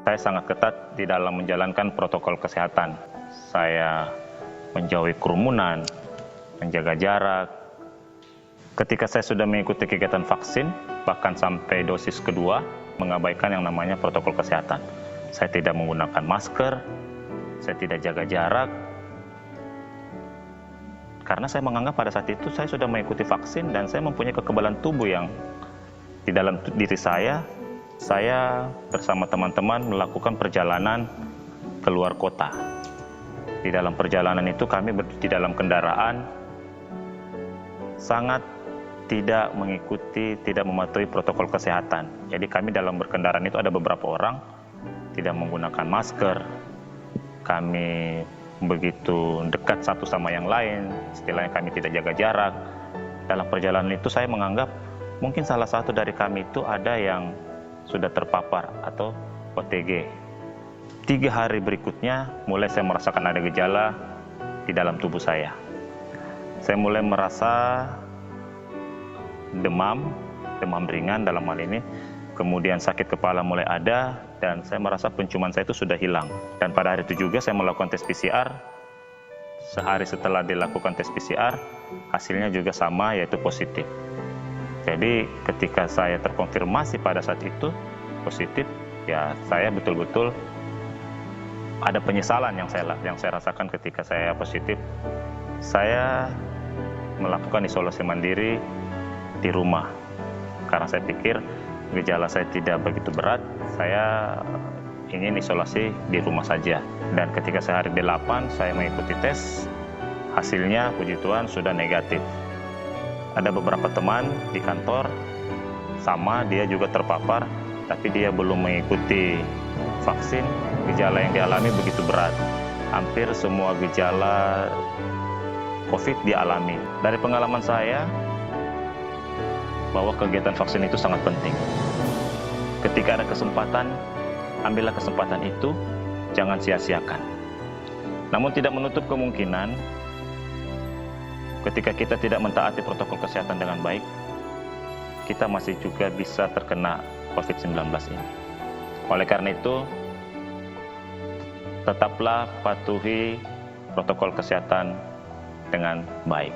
Saya sangat ketat di dalam menjalankan protokol kesehatan. Saya menjauhi kerumunan, menjaga jarak. Ketika saya sudah mengikuti kegiatan vaksin, bahkan sampai dosis kedua, mengabaikan yang namanya protokol kesehatan. Saya tidak menggunakan masker, saya tidak jaga jarak, karena saya menganggap pada saat itu saya sudah mengikuti vaksin dan saya mempunyai kekebalan tubuh yang di dalam diri saya bersama teman-teman melakukan perjalanan keluar kota. Di dalam perjalanan itu kami di dalam kendaraan sangat tidak mengikuti, tidak mematuhi protokol kesehatan. Jadi kami dalam berkendaraan itu ada beberapa orang tidak menggunakan masker. Kami begitu dekat satu sama yang lain, istilahnya kami tidak jaga jarak. Dalam perjalanan itu saya menganggap mungkin salah satu dari kami itu ada yang sudah terpapar atau OTG. 3 hari berikutnya mulai saya merasakan ada gejala di dalam tubuh saya. Saya mulai merasa demam ringan dalam hal ini, kemudian sakit kepala mulai ada, dan saya merasa penciuman saya itu sudah hilang. Dan pada hari itu juga saya melakukan tes PCR. Sehari setelah dilakukan tes PCR, hasilnya juga sama, yaitu positif. Jadi ketika saya terkonfirmasi pada saat itu positif, ya saya betul-betul ada penyesalan yang saya rasakan ketika saya positif. Saya melakukan isolasi mandiri di rumah karena saya pikir gejala saya tidak begitu berat. Saya ingin isolasi di rumah saja. Dan ketika saya hari 8 saya mengikuti tes, hasilnya puji Tuhan sudah negatif. Ada beberapa teman di kantor, sama dia juga terpapar, tapi dia belum mengikuti vaksin, gejala yang dialami begitu berat. Hampir semua gejala COVID dialami. Dari pengalaman saya, bahwa kegiatan vaksin itu sangat penting. Ketika ada kesempatan, ambillah kesempatan itu, jangan sia-siakan. Namun tidak menutup kemungkinan, ketika kita tidak mentaati protokol kesehatan dengan baik, kita masih juga bisa terkena COVID-19 ini. Oleh karena itu, tetaplah patuhi protokol kesehatan dengan baik.